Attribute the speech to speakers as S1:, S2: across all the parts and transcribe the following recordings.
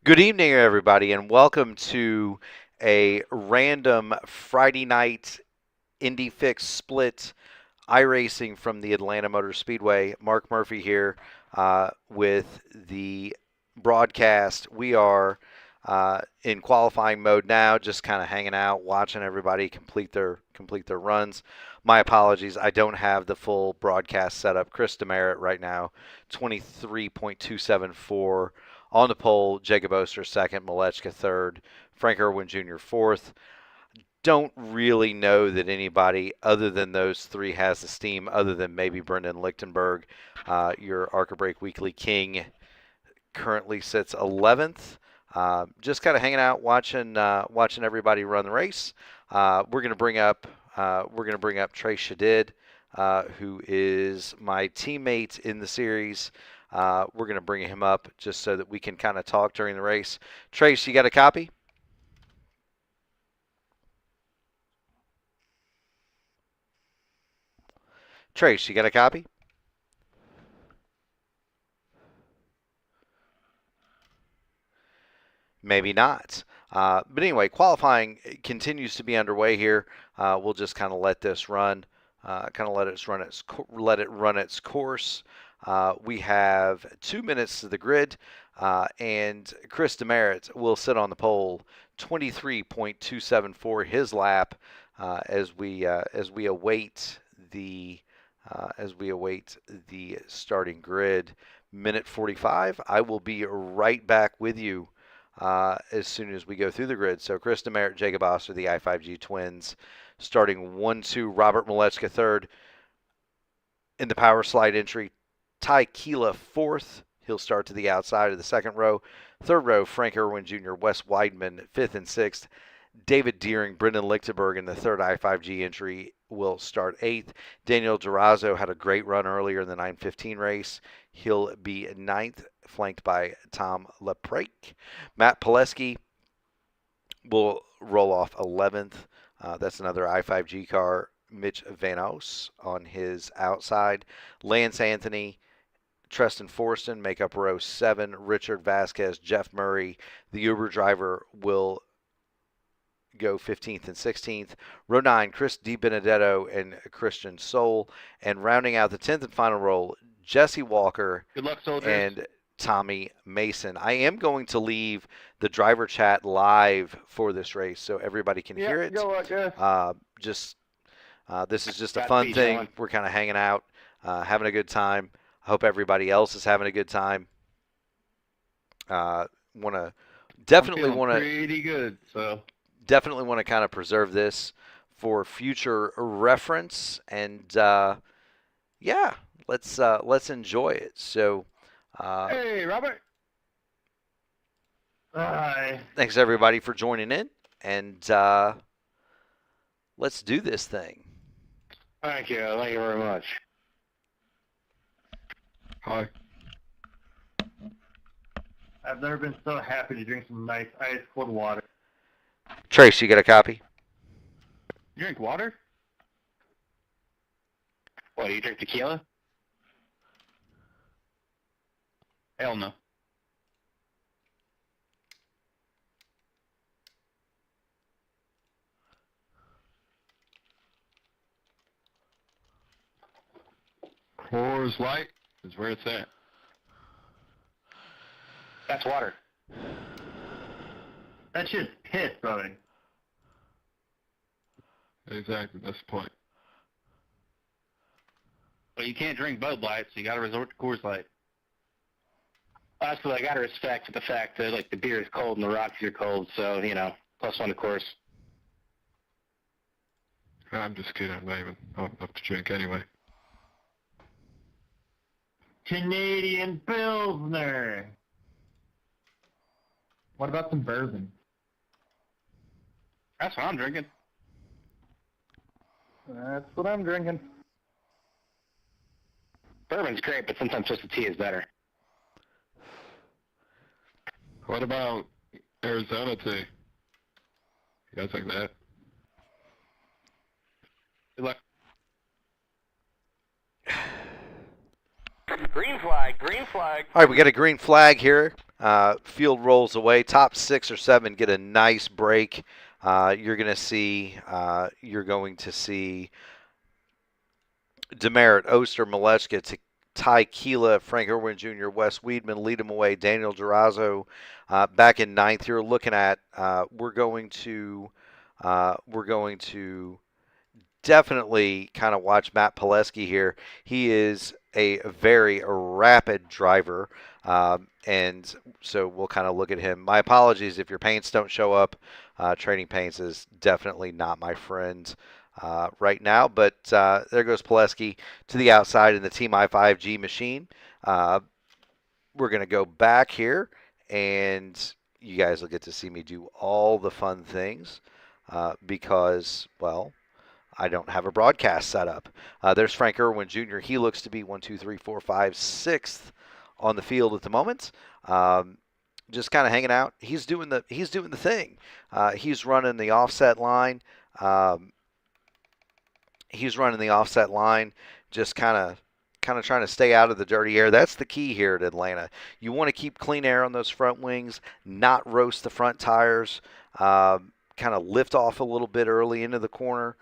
S1: Good evening, everybody, and welcome to a random Friday night Indy Fixed split iRacing from the Atlanta Motor Speedway. Mark Murphy here with the broadcast. We are in qualifying mode now, just kind of hanging out, watching everybody complete their runs. My apologies, I don't have the full broadcast set up. Chris Demerit right now, 23.274 on the pole. Jacob Oster second, Malechka third, Frank Irwin Jr. fourth. Don't really know that anybody other than those three has the steam, other than maybe Brendan Lichtenberg. Your ARCA Break Weekly King currently sits 11th. Just kind of hanging out, watching everybody run the race. We're gonna bring up Trey Shadid, who is my teammate in the series. We're gonna bring him up just so that we can kind of talk during the race. Trace, you got a copy? Trace, you got a copy? Maybe not. But anyway, qualifying continues to be underway here. We'll just kind of let this run, kind of let it run its course. We have 2 minutes to the grid, and Chris Demerit will sit on the pole, 23.274 his lap, as we await the starting grid. Minute 45. I will be right back with you as soon as we go through the grid. So Chris Demerit, Jacob Oster, the I5G twins, starting 1-2. Robert Malechka third. In the power slide entry, Ty Keela fourth. He'll start to the outside of the second row. Third row, Frank Irwin Jr., Wes Weidman, fifth and sixth. David Deering, Brendan Lichtenberg in the third I5G entry will start eighth. Daniel Durazo had a great run earlier in the 9:15 race. He'll be ninth, flanked by Tom Leprake. Matt Pileski will roll off 11th. That's another I5G car. Mitch Vanos on his outside. Lance Anthony, Treston Forston make up row 7. Richard Vasquez, Jeff Murray, the Uber driver, will go 15th and 16th. Row 9, Chris DiBenedetto and Christian Soul. And rounding out the 10th and final row, Jesse Walker
S2: Good luck, soldiers.
S1: and Tommy Mason. I am going to leave the driver chat live for this race so everybody can hear it.
S2: Good luck, guys.
S1: This is just a fun thing. We're kind of hanging out, having a good time. I hope everybody else is having a good time. Definitely want to
S2: pretty good. So
S1: definitely want to kind of preserve this for future reference, and yeah, let's enjoy it. So,
S2: hey, Robert. Hi.
S1: Thanks everybody for joining in, and let's do this thing.
S2: Thank you very much.
S3: Hi.
S2: I've never been so happy to drink some nice ice cold water.
S1: Trace, you got a copy?
S2: You drink water? What, do you drink tequila? Hell no.
S3: Coors Light is where it's at.
S2: That's water. That's just piss, brother.
S3: Exactly, that's the point.
S2: Well, you can't drink Bud Light, so you got to resort to Coors Light. Also, I got to respect the fact that like the beer is cold and the Rockies are cold, so you know, +1 to Coors.
S3: I'm just kidding, I'm not even old enough to drink anyway.
S4: Canadian Pilsner. What about some bourbon?
S2: That's what I'm drinking.
S4: That's what I'm drinking.
S2: Bourbon's great, but sometimes just a tea is better.
S3: What about Arizona tea? You guys like that?
S2: Good luck.
S5: Green flag, green flag.
S1: All right, we got a green flag here. Field rolls away. Top 6 or 7 get a nice break. You're going to see Demerit, Oster, Malechka, Ty Keela, Frank Irwin Jr., Wes Weedman lead them away. Daniel Durazo back in ninth. You're looking at we're going to definitely kind of watch Matt Pileski here. He is a very rapid driver, and so we'll kind of look at him. My apologies if your paints don't show up. Trading paints is definitely not my friend right now, but there goes Pileski to the outside in the Team I5G machine. We're going to go back here, and you guys will get to see me do all the fun things because, well, I don't have a broadcast set up. There's Frank Irwin Jr. He looks to be 1, 2, 3, 4, 5, 6th on the field at the moment. Just kind of hanging out. He's doing the thing. He's running the offset line. Just kind of trying to stay out of the dirty air. That's the key here at Atlanta. You want to keep clean air on those front wings, not roast the front tires. Kind of lift off a little bit early into the corner.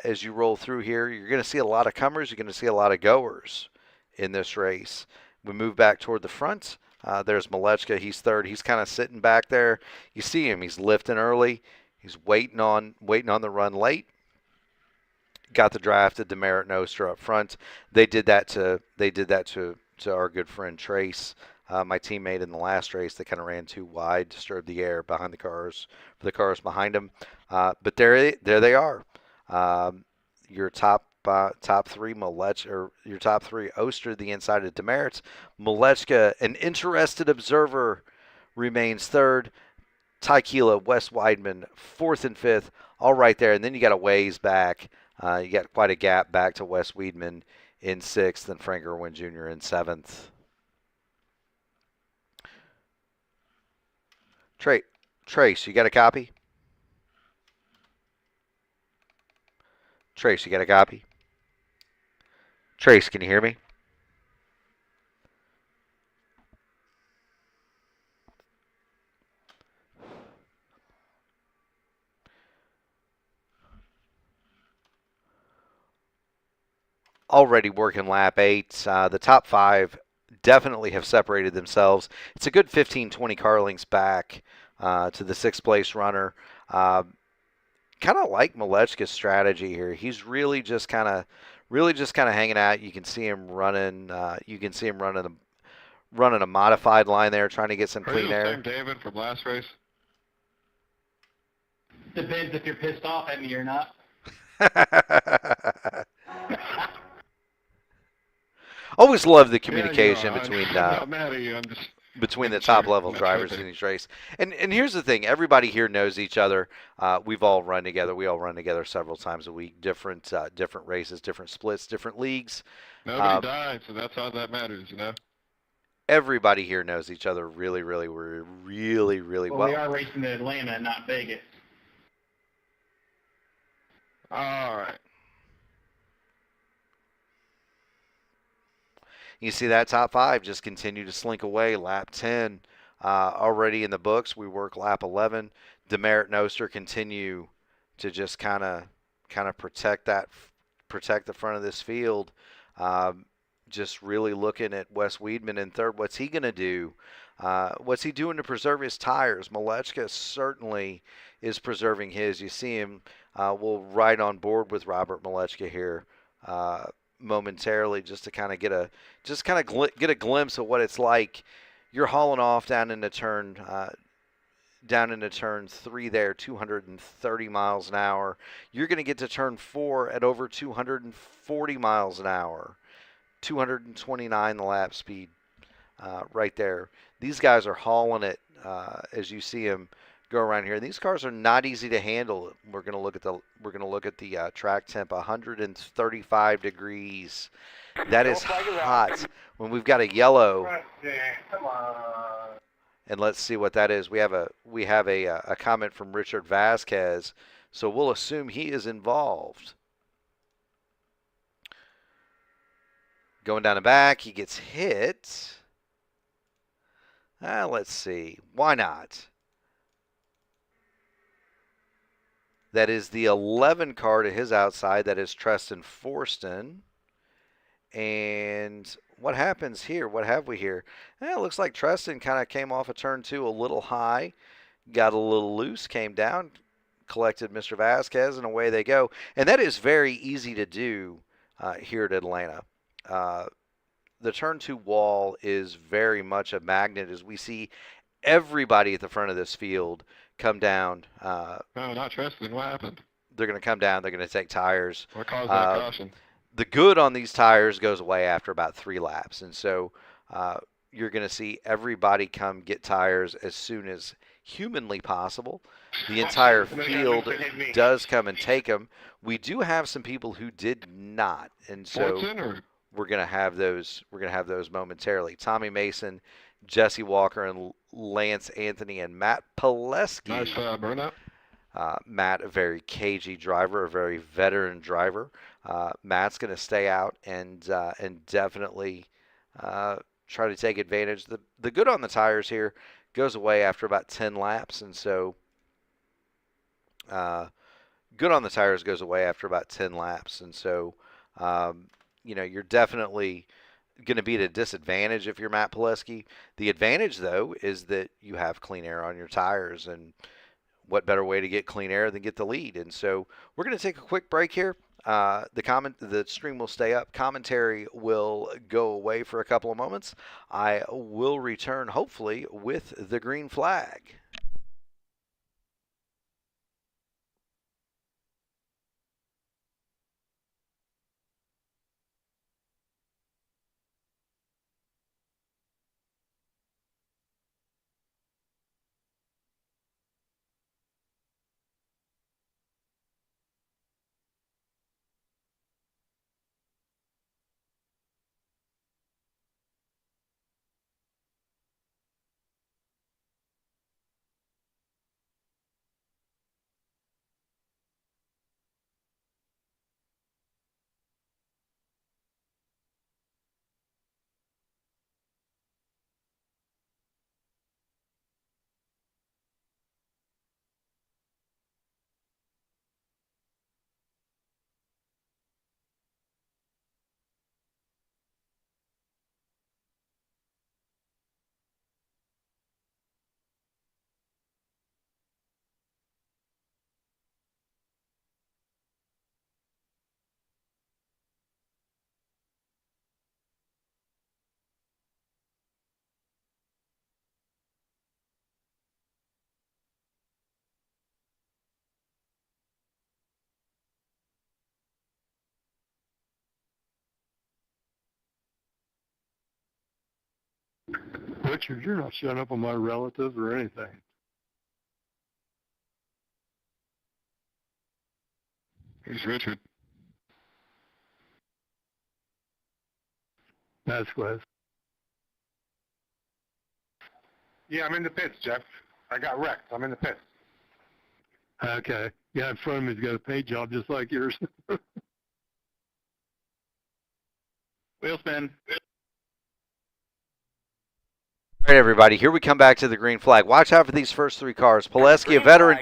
S1: As you roll through here, you're going to see a lot of comers. You're going to see a lot of goers in this race. We move back toward the front. There's Malechka. He's third. He's kind of sitting back there. You see him. He's lifting early. He's waiting on the run late. Got the draft to Demerit and Oster up front. They did that to our good friend Trace, my teammate in the last race. They kind of ran too wide, disturbed the air behind the cars for the cars behind him. But there they are. Your top three your top three Oster, the inside of Demerit. Malechka, an interested observer, remains third. Ty Keela, Wes Weidman, fourth and fifth, all right there. And then you got a ways back. You got quite a gap back to Wes Weedman in sixth and Frank Irwin Jr. in seventh. Trace, you got a copy? Trace, you got a copy? Trace, can you hear me? Already working lap 8. The top 5 definitely have separated themselves. It's a good 15-20 car lengths back to the 6th place runner. Kind of like Malechka's strategy here. He's really just kind of hanging out. You can see him running. Running a modified line there, trying to get some clean air.
S3: Are you the same David from last race?
S2: Depends if you're pissed off at me or not.
S1: Always love the communication
S3: I'm not mad at you. I'm just
S1: between the top level drivers in each race. And here's the thing: everybody here knows each other. We've all run together. We all run together several times a week. Different races, different splits, different leagues.
S3: Nobody died, so that's all that matters, you know.
S1: Everybody here knows each other really, really, really, really well.
S2: We are racing in Atlanta, not Vegas.
S3: All right.
S1: You see that top 5 just continue to slink away. Lap 10 already in the books. We work lap 11. Demerit and Oster continue to just kind of protect the front of this field. Just really looking at Wes Weedman in third. What's he going to do? What's he doing to preserve his tires? Malechka certainly is preserving his. You see him. We'll ride on board with Robert Malechka here momentarily, just to kind of get a glimpse of what it's like. You're hauling off down into turn 3 there, 230 miles an hour. You're going to get to turn 4 at over 240 miles an hour. 229 the lap speed right there. These guys are hauling it as you see them go around here. These cars are not easy to handle. We're going to look at the track temp, 135 degrees. That is hot. When we've got a yellow.
S4: Come on.
S1: And let's see what that is. We have a comment from Richard Vasquez, so we'll assume he is involved. Going down the back, he gets hit. Let's see. Why not? That is the 11 car to his outside. That is Treston Forston. And what happens here? What have we here? It looks like Treston kind of came off a turn 2 a little high, got a little loose, came down, collected Mr. Vasquez, and away they go. And that is very easy to do here at Atlanta. The turn 2 wall is very much a magnet as we see everybody at the front of this field come down.
S3: No, not Tristan. What happened?
S1: They're going to come down. They're going to take tires.
S3: What caused that caution?
S1: The good on these tires goes away after about 3 laps. And so you're going to see everybody come get tires as soon as humanly possible. The entire field does come and take them. We do have some people who did not. And so we're going to have those momentarily. Tommy Mason, Jesse Walker, and Lance Anthony, and Matt Pileski.
S3: Nice burnout.
S1: Matt, a very cagey driver, a very veteran driver. Matt's going to stay out and definitely try to take advantage. The good on the tires here goes away after about 10 laps, and so good on the tires goes away after about 10 laps, and so you're definitely going to be at a disadvantage if you're Matt Pileski. The advantage, though, is that you have clean air on your tires, and what better way to get clean air than get the lead? And so we're going to take a quick break here. The stream will stay up. Commentary will go away for a couple of moments. I will return, hopefully, with the green flag.
S5: Richard, you're not shutting up on my relatives or anything.
S3: Here's Richard.
S5: Vasquez.
S4: Yeah, I'm in the pits, Jeff. I got wrecked. I'm in the pits.
S5: Okay. Guy in front of me's got a paint job just like yours.
S2: Wheel spin.
S1: All right, everybody, here we come back to the green flag. Watch out for these first 3 cars. Pileski, a veteran,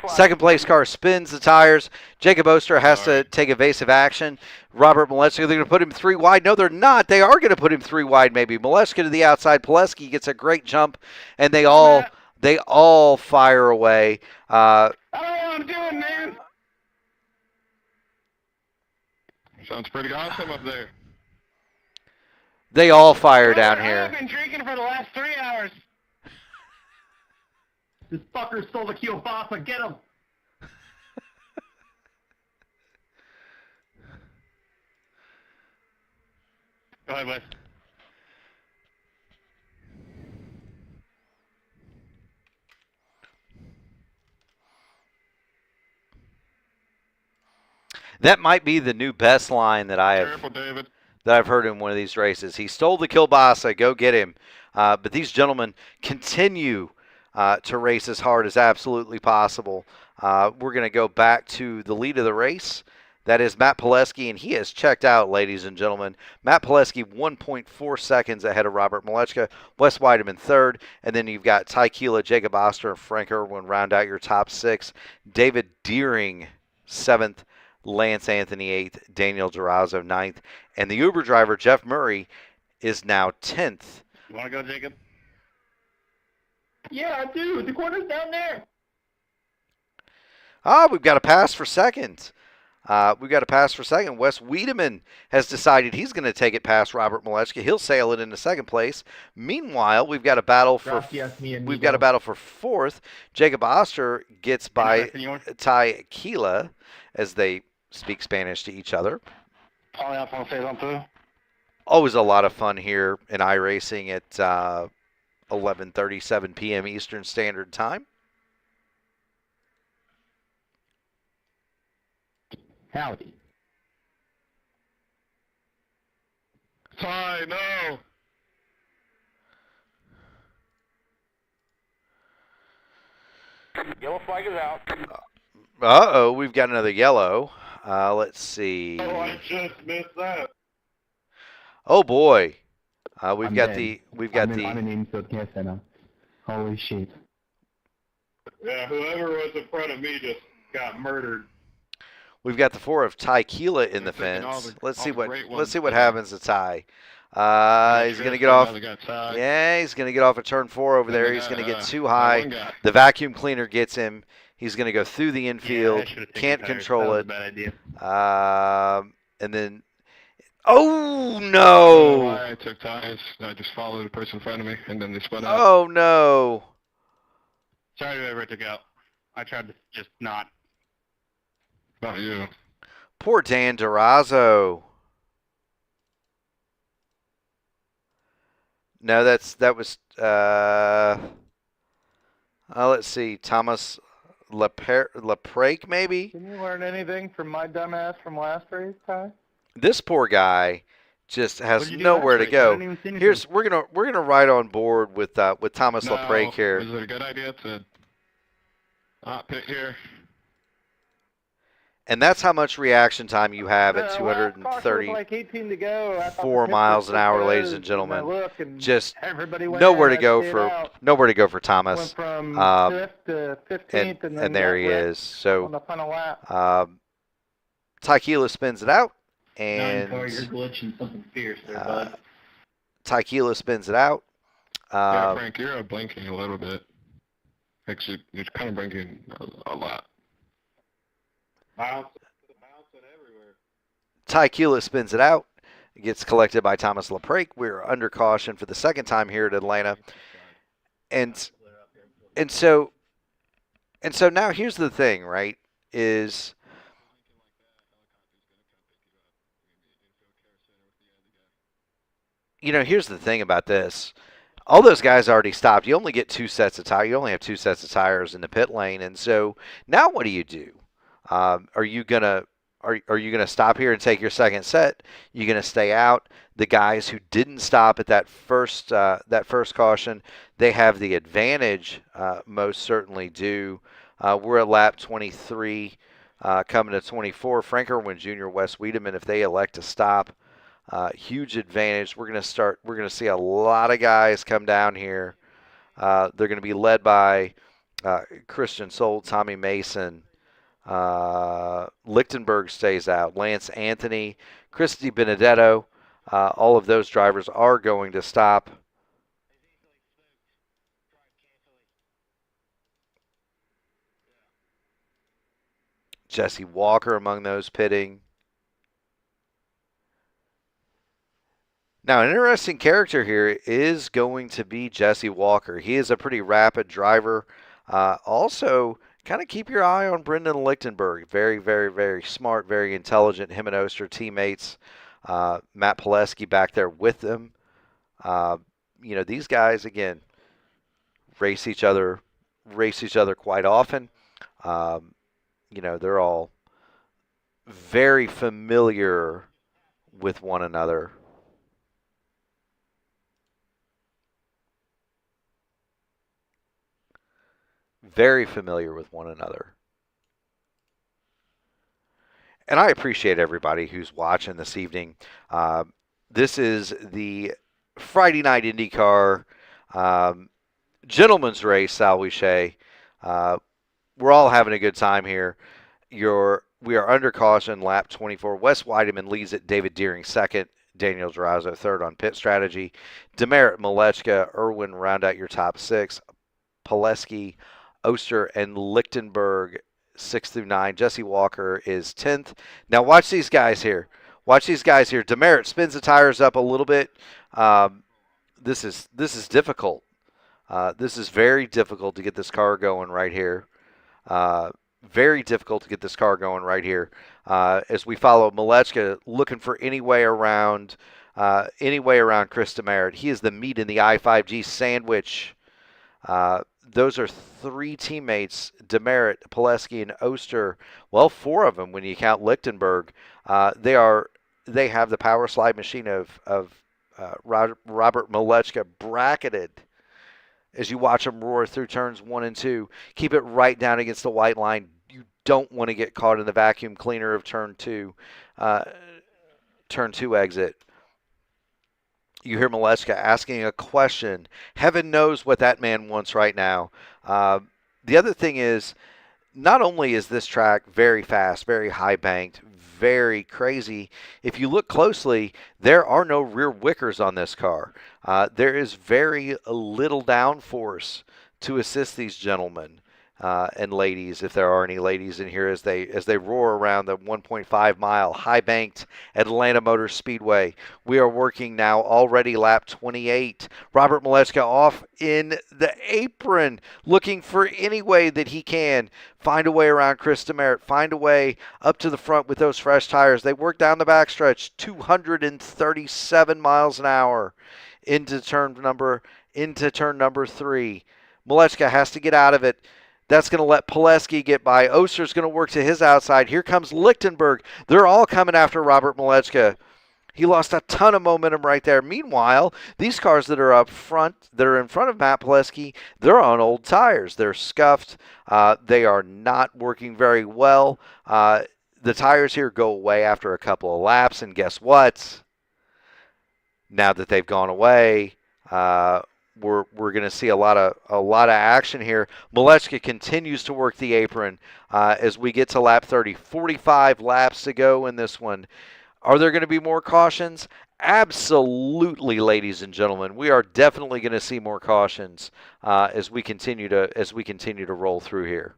S1: second place car, spins the tires. Jacob Oster has to take evasive action. Robert Molesky, they're going to put him 3 wide. No, they're not. They are going to put him 3 wide maybe. Molesky to the outside. Pileski gets a great jump, and they all fire away.
S2: I don't know what I'm doing, man.
S3: Sounds pretty awesome up there.
S1: They all fire down here.
S2: I've been drinking for the last 3 hours.
S6: This fucker stole the kielbasa. Get him.
S2: Go ahead, Wes.
S1: That might be the new best line that
S3: Careful, David.
S1: I've heard in one of these races. He stole the kielbasa. Go get him. But these gentlemen continue to race as hard as absolutely possible. We're going to go back to the lead of the race. That is Matt Pileski, and he has checked out, ladies and gentlemen. Matt Pileski, 1.4 seconds ahead of Robert Malechka. Wes Weideman third, and then you've got Ty Keela, Jacob Oster, and Frank Irwin round out your top 6. David Deering, 7th. Lance Anthony, 8th. Daniel Durazo, 9th. And the Uber driver, Jeff Murray, is now 10th.
S2: You want to go, Jacob?
S6: Yeah, I do. The corner's down there.
S1: We've got a pass for second. Wes Wiedemann has decided he's going to take it past Robert Malechka. He'll sail it into second place. Meanwhile, we've got a battle for fourth. Jacob Oster gets by Ty Keela as they speak Spanish to each other. Always a lot of fun here in iRacing at 11:37 p.m. Eastern Standard Time.
S6: Howdy.
S3: Ty, no.
S2: Yellow flag is out.
S1: Uh-oh, we've got another yellow. Let's see.
S4: Oh, I just missed that.
S1: Oh boy.
S6: I'm in infield, can't say no. Holy shit.
S4: Yeah, whoever was in front of me just got murdered.
S1: We've got the 4 of Ty Keela in the
S3: Taking all
S1: fence.
S3: the-
S1: Let's
S3: all
S1: see
S3: the
S1: what
S3: great
S1: let's see
S3: ones
S1: what
S3: today.
S1: happens to Ty. He's going to get off. Yeah, he's going to get off at turn 4 over there. He's going to get too high. The vacuum cleaner gets him. He's going to go through the infield. Can't control it.
S2: Bad idea.
S1: And then, oh no!
S3: I took Ty's. I just followed the person in front of me, and then they split out.
S1: Oh no!
S2: Sorry to whoever took out. I tried to just not.
S3: Not you.
S1: Poor Dan Durazo. No, that was let's see, Thomas Leprake maybe.
S6: Can you learn anything from my dumbass from last race, Ty?
S1: This poor guy just has
S2: What'd you do
S1: nowhere
S2: last
S1: to
S2: race? I
S1: go.
S2: didn't even see anything.
S1: Here's we're gonna ride on board with Thomas
S3: No,
S1: Leprake here.
S3: is it a good idea to not pit here?
S1: And that's how much reaction time you have at
S6: Like
S1: 234
S6: 18 to go. I thought
S1: miles an hour, ladies and gentlemen. Just nowhere to go for Thomas.
S6: Went from 5th to 15th,
S1: And there he is.
S6: on the
S1: So
S6: final lap.
S1: Ty Keela spins it out,
S2: You're
S1: and
S2: glitching something fierce there, bud.
S1: Ty Keela spins it out.
S3: Yeah, Frank, you're blinking a little bit. Actually, you're kind of blinking a lot.
S4: Bouncing everywhere.
S1: Ty Keela spins it out. It gets collected by Thomas Leprake. We're under caution for the second time here at Atlanta. And so now here's the thing, right? Is here's the thing about this. All those guys already stopped. You only get 2 sets of tires. You only have 2 sets of tires in the pit lane. And so now what do you do? Are you gonna stop here and take your second set? You gonna stay out? The guys who didn't stop at that first caution, they have the advantage. Most certainly do. We're at lap 23, coming to 24. Frank Irwin Jr., Wes Wiedemann, if they elect to stop, huge advantage. We're gonna see a lot of guys come down here. They're gonna be led by Christian Sold, Tommy Mason. Lichtenberg stays out. Lance Anthony, Christy Benedetto, all of those drivers are going to stop. Jesse Walker among those pitting. Now, an interesting character here is going to be Jesse Walker. He is a pretty rapid driver. Also, kind of keep your eye on Brendan Lichtenberg. Very, very, very smart, very intelligent. Him and Oster teammates. Matt Pileski back there with them. These guys, again, race each other quite often. They're all very familiar with one another. Very familiar with one another. and I appreciate everybody who's watching this evening. This is the Friday night IndyCar um, gentleman's race, shall we say. We're all having a good time here. We are under caution, lap 24. Wes Weideman leads it, David Deering second, Daniel Durazo third on pit strategy. Demerit, Malechka, Irwin round out your top six. Pileski, Oster, and Lichtenberg 6 through 9. Jesse Walker is 10th. Now watch these guys here. Watch these guys here. Demerit spins the tires up a little bit. This is difficult. This is very difficult to get this car going right here. Very difficult to get this car going right here. As we follow Malechka looking for any way around Chris Demerit. He is the meat in the I-5G sandwich. Those are three teammates, Demerit, Pileski, and Oster. Well, four of them when you count Lichtenberg. They have the power slide machine of Robert Malechka bracketed as you watch them roar through turns 1 and 2. Keep it right down against the white line. You don't want to get caught in the vacuum cleaner of turn 2 exit. You hear Malechka asking a question. Heaven knows what that man wants right now. The other thing is, not only is this track very fast, very high banked, very crazy, if you look closely, there are no rear wickers on this car. There is very little downforce to assist these gentlemen and ladies, if there are any ladies in here, as they roar around the 1.5 mile high banked Atlanta Motor Speedway. We are working now already lap 28. Robert Malechka off in the apron, looking for any way that he can find a way around Chris Demerit, find a way up to the front with those fresh tires. They work down the backstretch, 237 miles an hour into turn number 3. Malechka has to get out of it. That's going to let Pileski get by. Oster's going to work to his outside. Here comes Lichtenberg. They're all coming after Robert Malechka. He lost a ton of momentum right there. Meanwhile, these cars that are up front, that are in front of Matt Pileski, they're on old tires. They're scuffed. They are not working very well. The tires here go away after a couple of laps, and guess what? Now that they've gone away, we're going to see a lot of action here. Malechka continues to work the apron as we get to lap 30. 45 laps to go in this one. Are there going to be more cautions? Absolutely, ladies and gentlemen. We are definitely going to see more cautions as we continue to roll through here.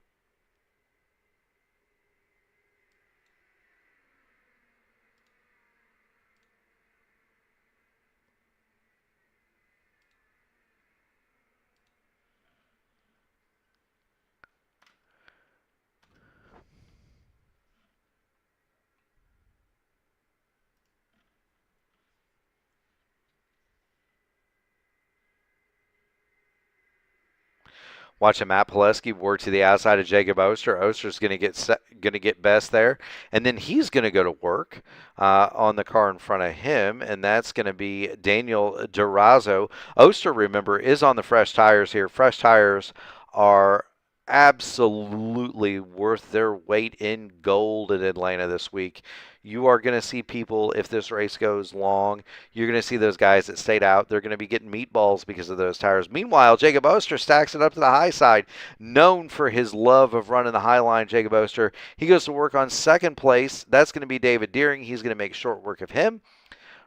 S1: Watching Matt Pileski work to the outside of Jacob Oster. Oster's going to get best there, and then he's going to go to work on the car in front of him, and that's going to be Daniel Durazo. Oster, remember, is on the fresh tires here. Fresh tires are absolutely worth their weight in gold in Atlanta this week. You are going to see people, if this race goes long, you're going to see those guys that stayed out. They're going to be getting meatballs because of those tires. Meanwhile, Jacob Oster stacks it up to the high side. Known for his love of running the high line, Jacob Oster, he goes to work on second place. That's going to be David Deering. He's going to make short work of him.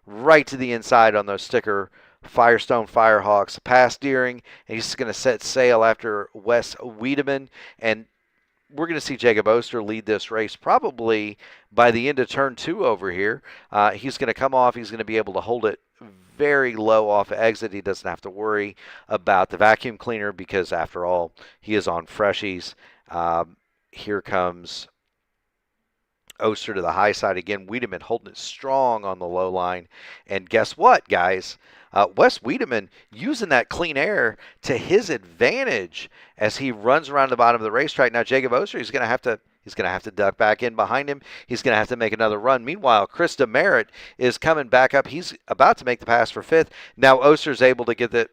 S1: Right to the inside on those sticker Firestone Firehawks. Past Deering, and he's going to set sail after Wes Weideman. And we're going to see Jacob Oster lead this race probably by the end of turn 2 over here. He's going to come off. He's going to be able to hold it very low off exit. He doesn't have to worry about the vacuum cleaner because, after all, he is on freshies. Here comes Oster to the high side again. Weideman holding it strong on the low line. And guess what, guys? Wes Weideman using that clean air to his advantage as he runs around the bottom of the racetrack. Now, Jacob Oster, he's going to have to duck back in behind him. He's going to have to make another run. Meanwhile, Chris Demerit is coming back up. He's about to make the pass for 5th. Now Oster's able to get the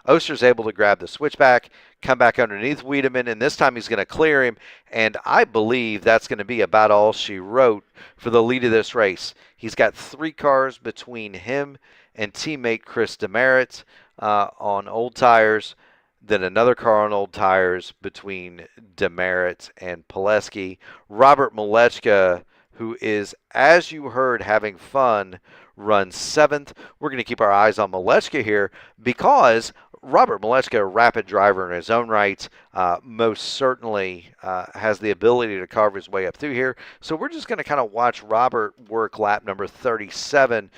S1: Oster's able to grab the switchback, come back underneath Wiedemann, and this time he's going to clear him. And I believe that's going to be about all she wrote for the lead of this race. He's got 3 cars between him and teammate Chris Demerit on old tires. Then another car on old tires between Demerit and Pileski. Robert Malechka, who is, as you heard, having fun, runs 7th. We're going to keep our eyes on Malechka here because Robert Malechka, a rapid driver in his own right, most certainly has the ability to carve his way up through here. So we're just going to kind of watch Robert work lap number 37.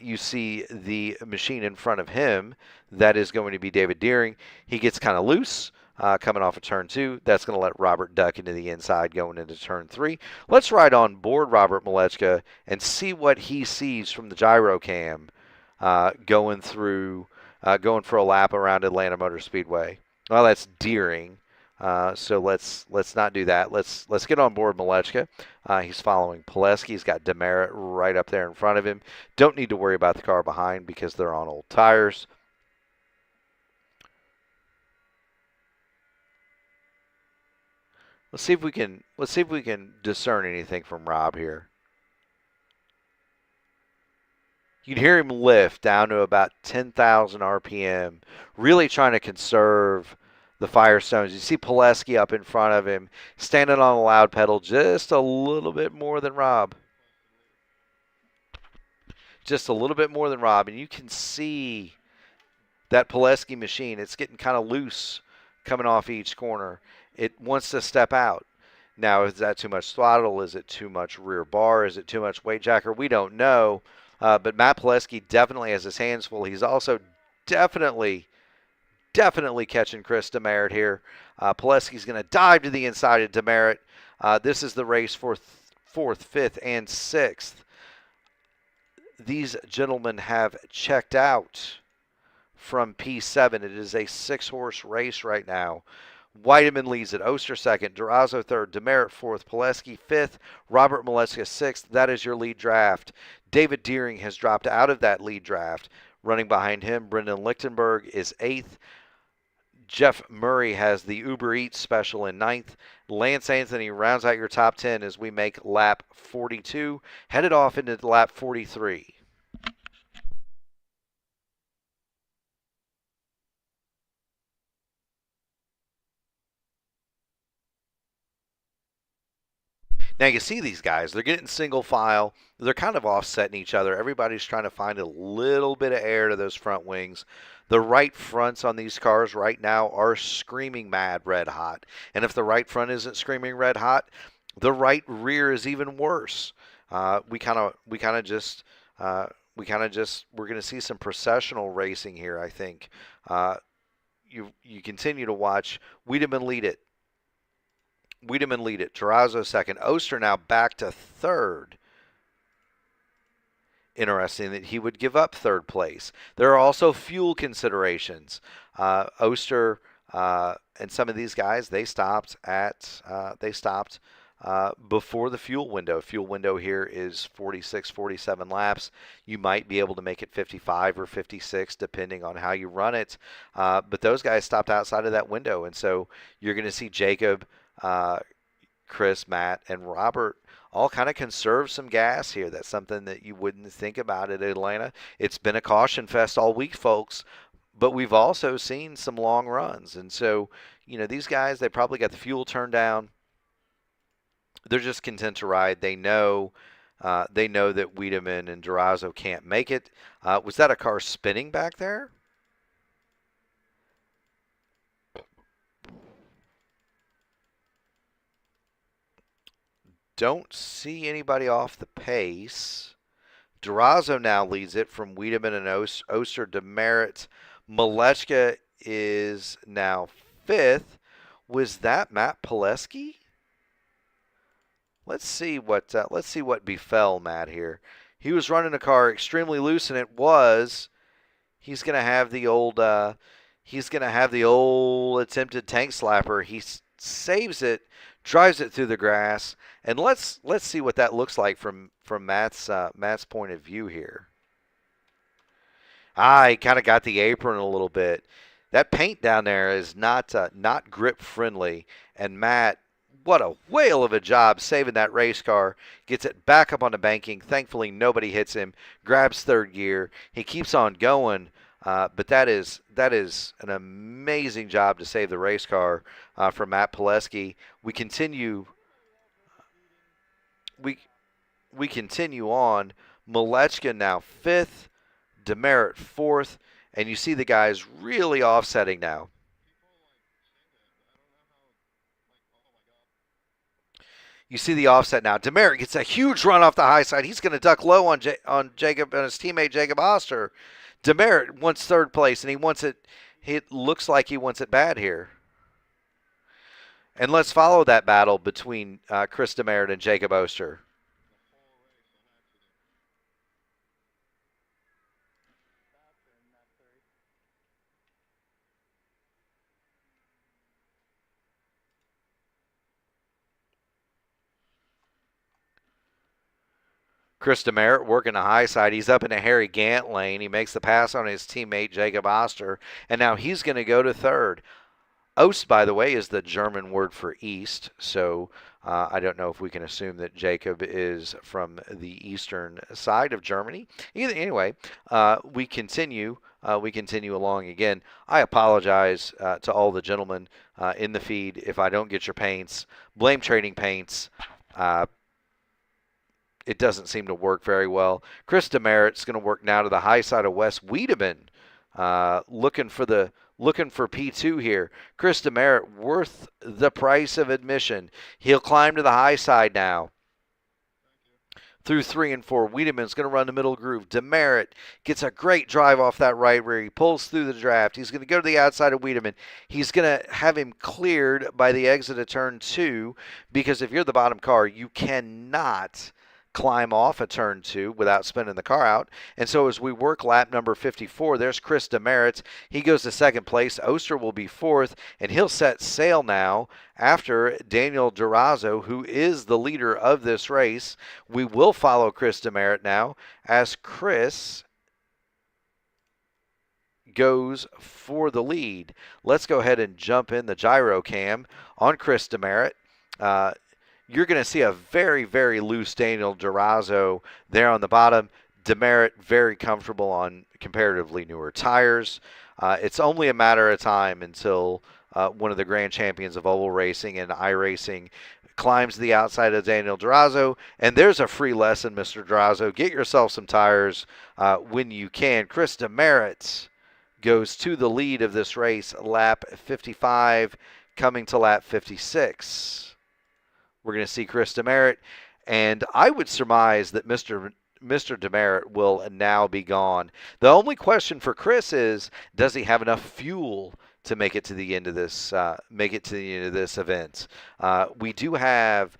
S1: You see the machine in front of him. That is going to be David Deering. He gets kind of loose. Coming off of turn 2. That's going to let Robert duck into the inside going into turn 3. Let's ride on board Robert Malechka and see what he sees from the gyro cam going for a lap around Atlanta Motor Speedway. Well, that's Deering. So let's not do that. Let's get on board Malechka. He's following Pileski. He's got Demerit right up there in front of him. Don't need to worry about the car behind because they're on old tires. Let's see if we can discern anything from Rob here. You'd hear him lift down to about 10,000 RPM, really trying to conserve the Firestones. You see Pileski up in front of him, standing on the loud pedal just a little bit more than Rob. Just a little bit more than Rob, and you can see that Pileski machine. It's getting kind of loose coming off each corner. It wants to step out. Now, is that too much throttle? Is it too much rear bar? Is it too much weight jacker? We don't know. But Matt Pileski definitely has his hands full. He's also definitely catching Chris Demerit here. Pileski's going to dive to the inside of Demerit. This is the race for 4th, 5th, and 6th. These gentlemen have checked out from P7. It is a 6-horse race right now. Wiedemann leads it. Oster 2nd. Durazo 3rd. Demerit 4th. Pileski 5th. Robert Malechka 6th. That is your lead draft. David Deering has dropped out of that lead draft. Running behind him, Brendan Lichtenberg is 8th. Jeff Murray has the Uber Eats special in 9th. Lance Anthony rounds out your top 10 as we make lap 42. Headed off into lap 43. Now you see these guys, they're getting single file. They're kind of offsetting each other. Everybody's trying to find a little bit of air to those front wings. The right fronts on these cars right now are screaming mad red hot. And if the right front isn't screaming red hot, the right rear is even worse. We're going to see some processional racing here, I think. You continue to watch Wiedemann lead it. Durazo 2nd. Oster now back to 3rd. Interesting that he would give up 3rd place. There are also fuel considerations. Oster and some of these guys, they stopped before the fuel window. Fuel window here is 46, 47 laps. You might be able to make it 55 or 56 depending on how you run it. But those guys stopped outside of that window, and so you're going to see Jacob, Chris, Matt, and Robert all kind of conserve some gas here. That's something that you wouldn't think about at Atlanta. It's been a caution fest all week, folks, but we've also seen some long runs. And so, these guys, they probably got the fuel turned down. They're just content to ride. They know that Wiedemann and Durazo can't make it. Was that a car spinning back there? Don't see anybody off the pace. Durazo now leads it from Wiedemann and Oster. Demerit. Malechka is now 5th. Was that Matt Pileski? Let's see what befell Matt here. He was running a car extremely loose, and it was. He's gonna have the old attempted tank slapper. He saves it, drives it through the grass, and let's see what that looks like from Matt's point of view here. He kind of got the apron a little bit. That paint down there is not grip friendly. And Matt, what a whale of a job saving that race car. Gets it back up on the banking. Thankfully, nobody hits him. Grabs third gear. He keeps on going. But that is an amazing job to save the race car from Matt Pileski. We continue. We continue on. Malechka now fifth. Demerit fourth. And you see the guys really offsetting now. You see the offset now. Demerit gets a huge run off the high side. He's going to duck low on Jacob and his teammate Jacob Oster. Demerit wants third place, and he wants it. It looks like he wants it bad here. And let's follow that battle between Chris Demerit and Jacob Oster. Chris Demerit working the high side. He's up in a Harry Gant lane. He makes the pass on his teammate Jacob Oster, and now he's going to go to third. Ost, by the way, is the German word for east, so I don't know if we can assume that Jacob is from the eastern side of Germany. Anyway, we continue. We continue along again. I apologize to all the gentlemen in the feed if I don't get your paints. Blame Trading Paints. It doesn't seem to work very well. Chris Demerit's going to work now to the high side of Wes Wiedemann, looking for P2 here. Chris Demerit worth the price of admission. He'll climb to the high side now. Through 3 and 4, Wiedemann's going to run the middle groove. Demerit gets a great drive off that right rear. He pulls through the draft. He's going to go to the outside of Wiedemann. He's going to have him cleared by the exit of turn 2 because if you're the bottom car, you cannot climb off a turn 2 without spinning the car out. And so as we work lap number 54, there's Chris Demerit. He goes to second place. Oster will be fourth, and he'll set sail now after Daniel Durazo, who is the leader of this race. We will follow Chris Demerit now as Chris goes for the lead. Let's go ahead and jump in the gyro cam on Chris Demerit. You're going to see a very, very loose Daniel Durazo there on the bottom. Demerit very comfortable on comparatively newer tires. It's only a matter of time until one of the grand champions of oval racing and iRacing climbs the outside of Daniel Durazo. And there's a free lesson, Mr. Durazo. Get yourself some tires when you can. Chris Demerit goes to the lead of this race, lap 55, coming to lap 56. We're going to see Chris Demerit, and I would surmise that Mr. Demerit will now be gone. The only question for Chris is, does he have enough fuel to make it to the end of this event? We do have.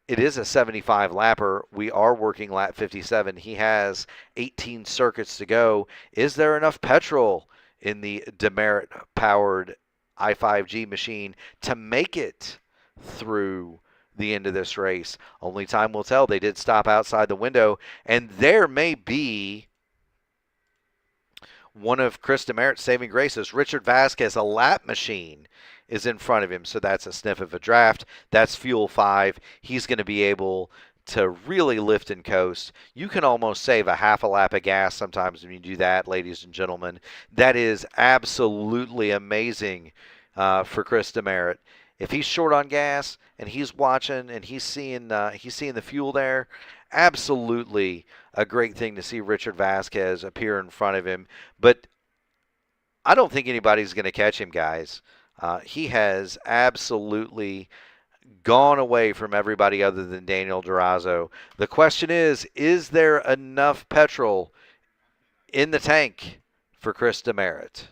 S1: It is a 75 lapper. We are working lap 57. He has 18 circuits to go. Is there enough petrol in the Demerit powered i5G machine to make it through the end of this race? Only time will tell. They did stop outside the window, and there may be one of Chris Demerit's saving graces. Richard Vasquez, a lap machine, is in front of him, so that's a sniff of a draft. That's fuel 5. He's going to be able to really lift and coast. You can almost save a half a lap of gas sometimes when you do that, ladies and gentlemen. That is absolutely amazing for Chris Demerit. If he's short on gas and he's watching and he's seeing the fuel there, absolutely a great thing to see Richard Vasquez appear in front of him. But I don't think anybody's going to catch him, guys. He has absolutely gone away from everybody other than Daniel Durazo. The question is there enough petrol in the tank for Chris Demerit?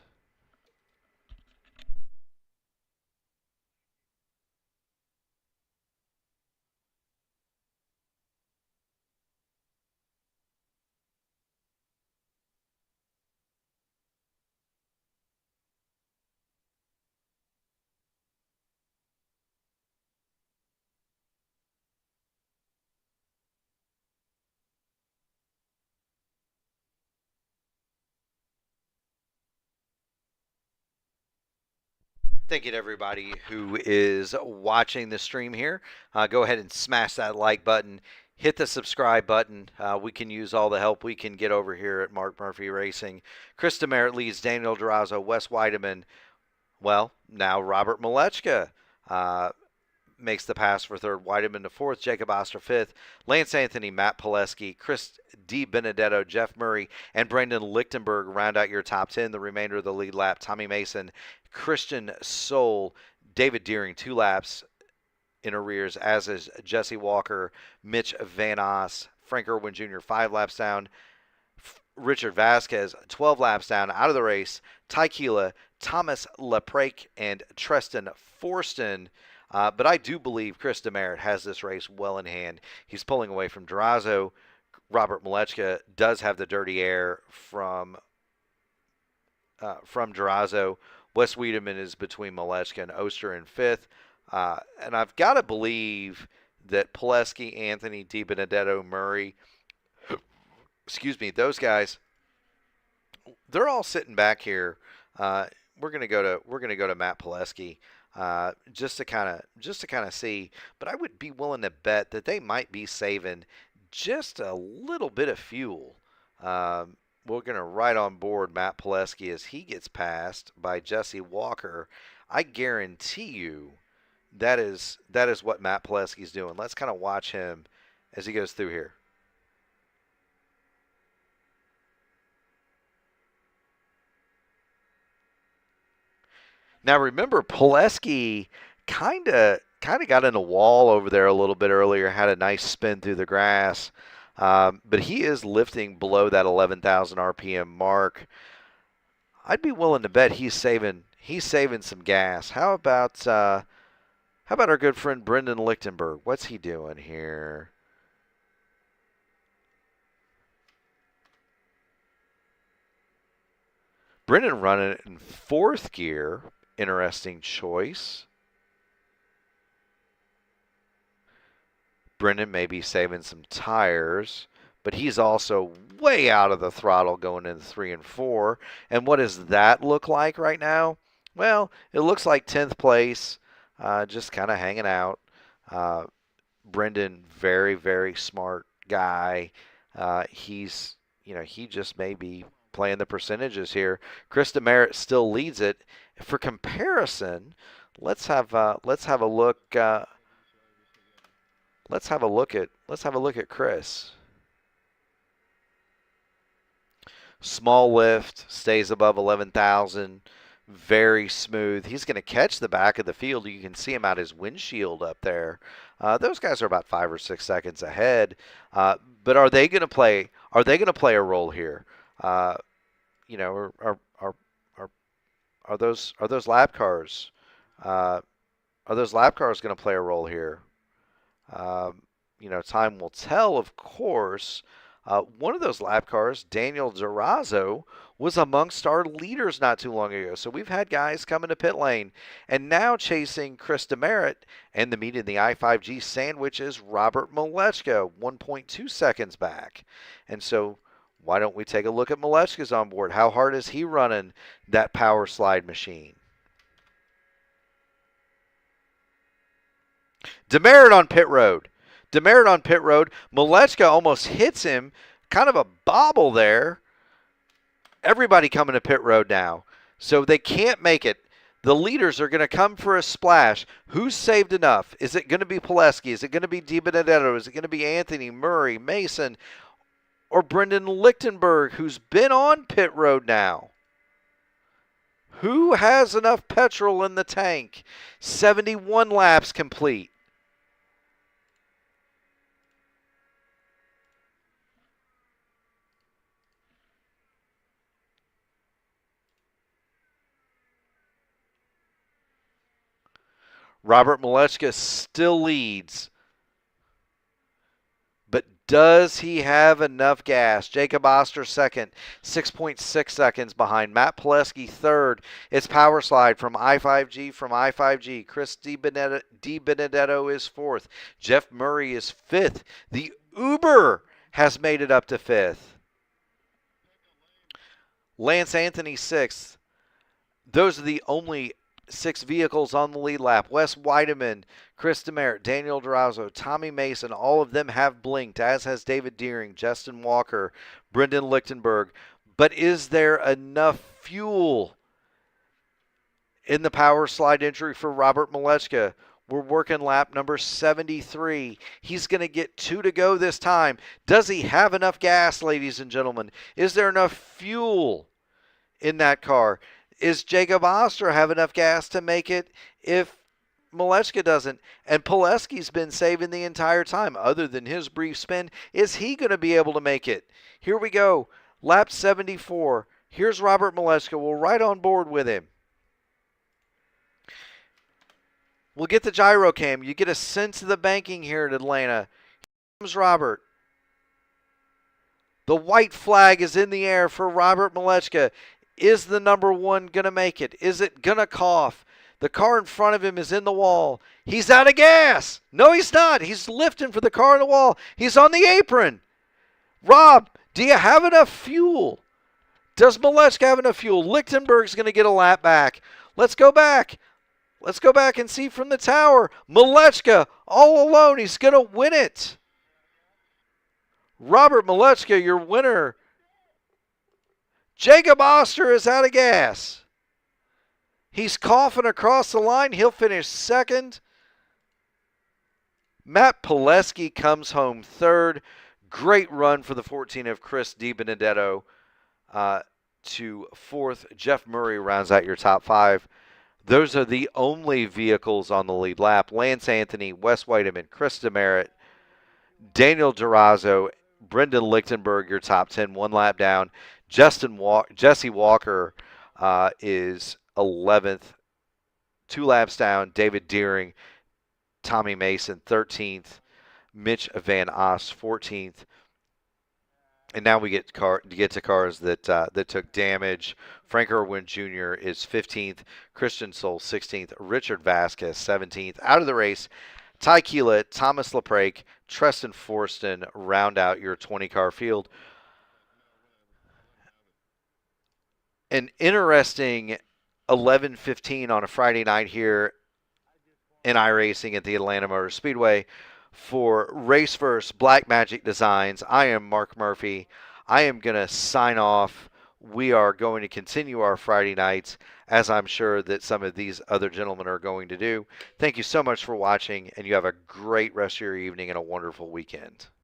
S1: Thank you to everybody who is watching the stream here. Go ahead and smash that like button. Hit the subscribe button. We can use all the help we can get over here at Mark Murphy Racing. Chris DeMeritt leads Daniel Durazo, Wes Weideman. Well, now Robert Malechka makes the pass for third. Weideman to fourth. Jacob Oster fifth. Lance Anthony, Matt Pileski, Chris D. Benedetto, Jeff Murray, and Brandon Lichtenberg round out your top 10. The remainder of the lead lap, Tommy Mason, Christian Soule, David Deering, 2 laps in arrears, as is Jesse Walker, Mitch Van Oss, Frank Irwin Jr., 5 laps down. Richard Vasquez, 12 laps down, out of the race. Ty Keela, Thomas Leprake, and Treston Forston. But I do believe Chris DeMeritt has this race well in hand. He's pulling away from Durazo. Robert Malechka does have the dirty air from Durazo. Wes Weideman is between Malechka and Oster in 5th. And I've got to believe that Pileski, Anthony, DiBenedetto, Murray, excuse me, those guys, they're all sitting back here. We're gonna go to Matt Pileski just to kind of see. But I would be willing to bet that they might be saving just a little bit of fuel. We're going to right on board Matt Pileski as he gets passed by Jesse Walker. I guarantee you that is what Matt Pileski's doing. Let's kind of watch him as he goes through here. Now remember, Pileski kind of got in a wall over there a little bit earlier, had a nice spin through the grass. But he is lifting below that 11,000 RPM mark. I'd be willing to bet he's saving some gas. How about our good friend Brendan Lichtenberg? What's he doing here? Brendan running it in 4th gear. Interesting choice. Brendan may be saving some tires, but he's also way out of the throttle going into 3 and 4. And what does that look like right now? Well, it looks like 10th place, just kind of hanging out. Brendan, very, very smart guy. He just may be playing the percentages here. Chris DeMeritt still leads it. For comparison, let's have a look. Let's have a look at Chris. Small lift, stays above 11,000, very smooth. He's going to catch the back of the field. You can see him out his windshield up there. Those guys are about 5 or 6 seconds ahead. But are they going to play? Are they going to play a role here? Are those lap cars? Are those lap cars going to play a role here? Time will tell, of course. One of those lap cars, Daniel Durazo, was amongst our leaders not too long ago. So we've had guys come into pit lane. And now chasing Chris DeMeritt, and the meet in the I-5G sandwich is Robert Malechka, 1.2 seconds back. And so why don't we take a look at Malechka's on board? How hard is he running that power slide machine? DeMeritt on pit road. Malechka almost hits him. Kind of a bobble there. Everybody coming to pit road now. So they can't make it. The leaders are going to come for a splash. Who's saved enough? Is it going to be Pileski? Is it going to be DiBenedetto? Is it going to be Anthony, Murray, Mason, or Brendan Lichtenberg, who's been on pit road now? Who has enough petrol in the tank? 71 laps complete. Robert Malechka still leads. But does he have enough gas? Jacob Oster second, 6.6 seconds behind. Matt Pileski third. It's power slide from I-5G. Chris DiBenedetto is fourth. Jeff Murray is fifth. The Uber has made it up to fifth. Lance Anthony sixth. Those are the only 6 vehicles on the lead lap. Wes Weideman, Chris Demeritte, Daniel Durazo, Tommy Mason, all of them have blinked, as has David Deering, Justin Walker, Brendan Lichtenberg. But is there enough fuel in the power slide entry for Robert Malechka? We're working lap number 73. He's going to get 2 to go this time. Does he have enough gas, ladies and gentlemen? Is there enough fuel in that car? Is Jacob Oster have enough gas to make it if Malechka doesn't? And Pileski's been saving the entire time, other than his brief spin. Is he going to be able to make it? Here we go. Lap 74. Here's Robert Malechka. We're right on board with him. We'll get the gyro cam. You get a sense of the banking here at Atlanta. Here comes Robert. The white flag is in the air for Robert Malechka. Is the number 1 going to make it? Is it going to cough? The car in front of him is in the wall. He's out of gas. No, he's not. He's lifting for the car in the wall. He's on the apron. Rob, do you have enough fuel? Does Malechka have enough fuel? Lichtenberg's going to get a lap back. Let's go back. Let's go back and see from the tower. Malechka all alone. He's going to win it. Robert Malechka, your winner. Jacob Oster is out of gas. He's coughing across the line. He'll finish second. Matt Pileski comes home third. Great run for the 14 of Chris DiBenedetto to fourth. Jeff Murray rounds out your top 5. Those are the only vehicles on the lead lap. Lance Anthony, Wes Weideman, Chris Demeritte, Daniel Durazo, Brendan Lichtenberg, your top 10, 1 lap down. Jesse Walker is 11th, 2 laps down. David Deering, Tommy Mason, 13th. Mitch Van Oss, 14th. And now we get to cars that took damage. Frank Irwin Jr. is 15th. Christian Soul, 16th. Richard Vasquez, 17th. Out of the race, Ty Keelat, Thomas LaPrake, Treston Forston round out your 20-car field. An interesting 11:15 on a Friday night here in iRacing at the Atlanta Motor Speedway. For Raceverse Black Magic Designs, I am Mark Murphy. I am going to sign off. We are going to continue our Friday nights, as I'm sure that some of these other gentlemen are going to do. Thank you so much for watching, and you have a great rest of your evening and a wonderful weekend.